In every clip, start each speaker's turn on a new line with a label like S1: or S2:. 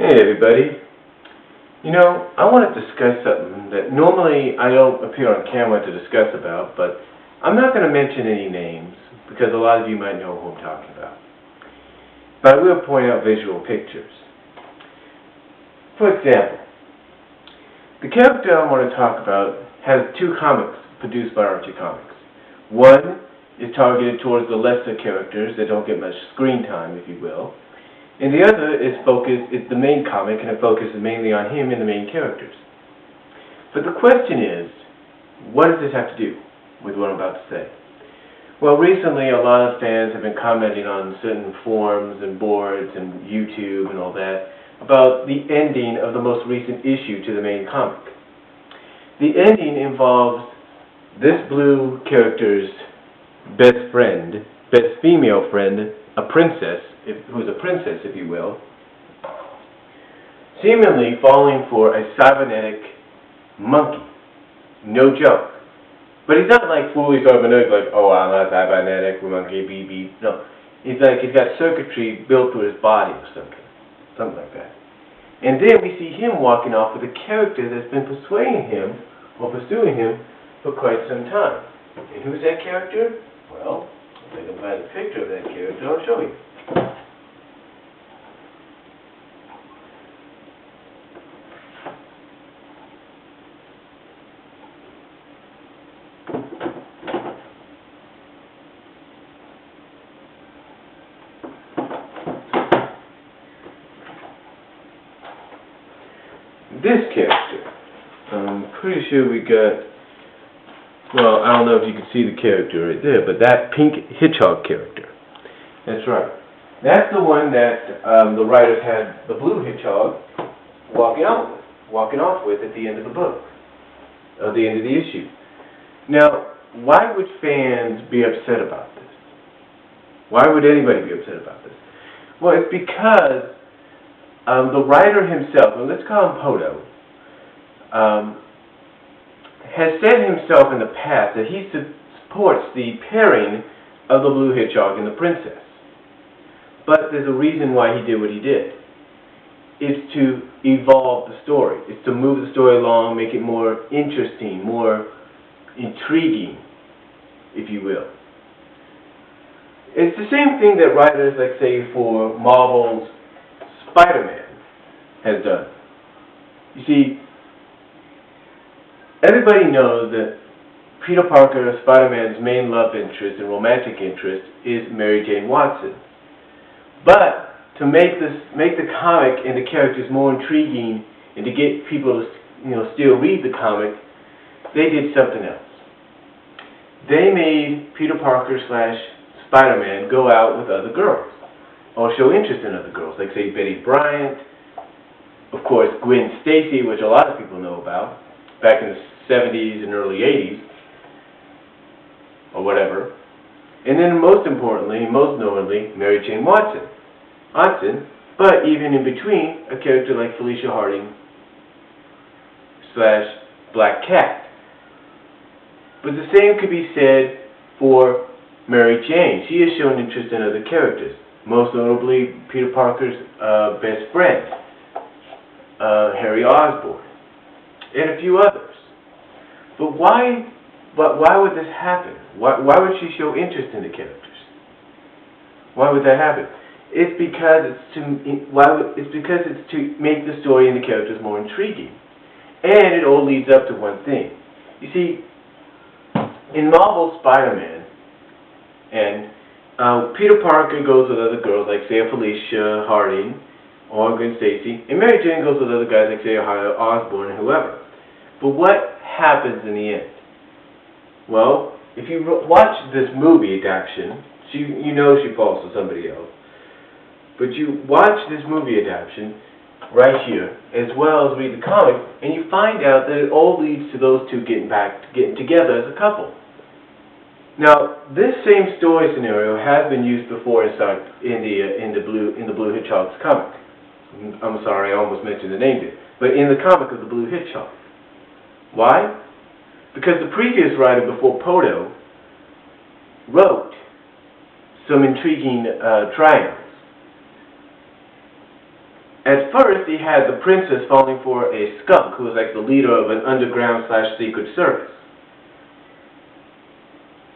S1: Hey everybody. I want to discuss something that normally I don't appear on camera to discuss about, but I'm not going to mention any names because a lot of you might know who I'm talking about. But I will point out visual pictures. For example, the character I want to talk about has two comics produced by Archie Comics. One is targeted towards the lesser characters that don't get much screen time, if you will. And the other is the main comic, and it focuses mainly on him and the main characters. But the question is, what does this have to do with what I'm about to say? Well, recently a lot of fans have been commenting on certain forums and boards and YouTube and all that about the ending of the most recent issue to the main comic. The ending involves this blue character's best female friend, a princess, who's a princess, if you will, seemingly falling for a cybernetic monkey. No joke. But he's not like fully cybernetic, like, oh, I'm a cybernetic monkey, beep, beep. No. He's got circuitry built through his body or something like that. And then we see him walking off with a character that's been pursuing him for quite some time. And who's that character? Well, if I can find a picture of that character, I'll show you. This character, I'm pretty sure we got, well, I don't know if you can see the character right there, but that pink hedgehog character. That's right. That's the one that the writers had the blue hedgehog walking off with at the end of the book, at the end of the issue. Now, why would fans be upset about this? Why would anybody be upset about this? Well, it's because the writer himself, and let's call him Poto, has said himself in the past that he supports the pairing of the blue hedgehog and the princess. But there's a reason why he did what he did. It's to evolve the story. It's to move the story along, make it more interesting, more intriguing, if you will. It's the same thing that writers, like say for Marvel's Spider-Man has done. You see, everybody knows that Peter Parker, Spider-Man's main love interest and romantic interest is Mary Jane Watson. But to make the comic and the characters more intriguing and to get people to still read the comic, they did something else. They made Peter Parker / Spider-Man go out with other girls, or show interest in other girls, like say Betty Bryant, of course Gwen Stacy, which a lot of people know about, back in the 70s and early 80s, or whatever. And then most importantly, most notably, Mary Jane Watson. But even in between, a character like Felicia Harding / Black Cat. But the same could be said for Mary Jane. She has shown interest in other characters, most notably Peter Parker's best friend, Harry Osborn, and a few others. But why would this happen? Why would she show interest in the characters? Why would that happen? It's because it's to make the story and the characters more intriguing. And it all leads up to one thing. You see, in Marvel's Spider-Man, and Peter Parker goes with other girls, like say Felicia Harding or Gwen Stacy, and Mary Jane goes with other guys like say Harry Osborn and whoever. But what happens in the end? Well, if you watch this movie adaptation, you know she falls for somebody else. But you watch this movie adaptation right here, as well as read the comic, and you find out that it all leads to those two getting together as a couple. Now, this same story scenario has been used before in the Blue Hedgehog's comic. I'm sorry, I almost mentioned the name there. But in the comic of the Blue Hedgehog. Why? Because the previous writer before Poto wrote some intriguing triangles. at first he had the princess falling for a skunk who was like the leader of an underground/secret service.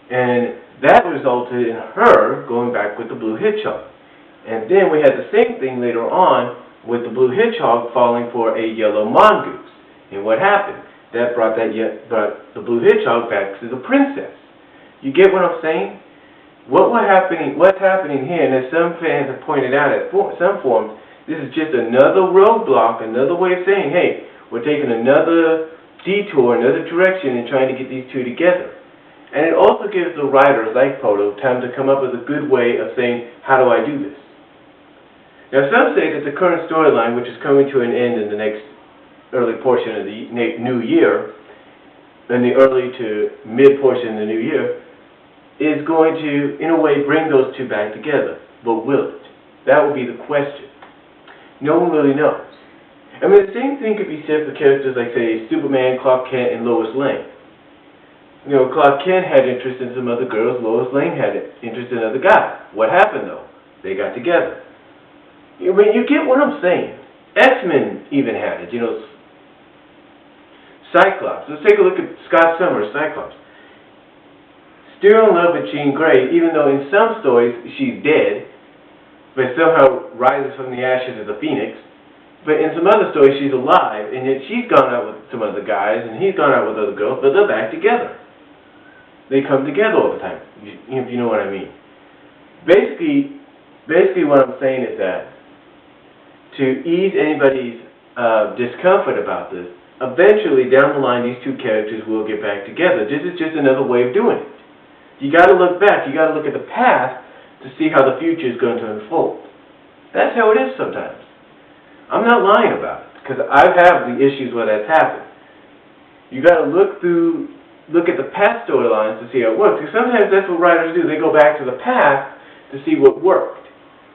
S1: And that resulted in her going back with the blue hedgehog. And then we had the same thing later on with the blue hedgehog falling for a yellow mongoose. And what happened? That brought the blue hedgehog back to the princess. You get what I'm saying? What's happening here, and as some fans have pointed out at some forums, this is just another roadblock, another way of saying, hey, we're taking another detour, another direction in trying to get these two together. And it also gives the writers, like Poto, time to come up with a good way of saying, how do I do this? Now, some say that the current storyline, which is coming to an end in the next early portion of the new year, in the early to mid portion of the new year, is going to, in a way, bring those two back together. But will it? That will be the question. No one really knows. I mean, the same thing could be said for characters like, say, Superman, Clark Kent, and Lois Lane. You know, Clark Kent had interest in some other girls, Lois Lane had interest in other guys. What happened, though? They got together. I mean, you get what I'm saying. X-Men even had it, you know. Cyclops. Let's take a look at Scott Summers' Cyclops. Still in love with Jean Grey, even though in some stories she's dead, but somehow rises from the ashes as a phoenix. But in some other stories she's alive, and yet she's gone out with some other guys, and he's gone out with other girls, but they're back together. They come together all the time, if you know what I mean. Basically what I'm saying is that to ease anybody's discomfort about this, eventually down the line these two characters will get back together. This is just another way of doing it. You got to look back, you got to look at the past to see how the future is going to unfold. That's how it is sometimes. I'm not lying about it, because I've had the issues where that's happened. You got to look at the past storylines to see how it works, because sometimes that's what writers do. They go back to the past to see what worked,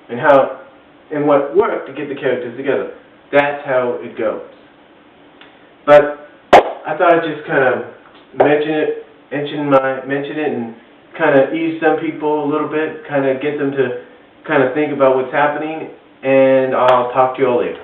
S1: and what worked to get the characters together. That's how it goes. But I thought I'd just kind of mention it and kind of ease some people a little bit, kind of get them to kind of think about what's happening, and I'll talk to you all later.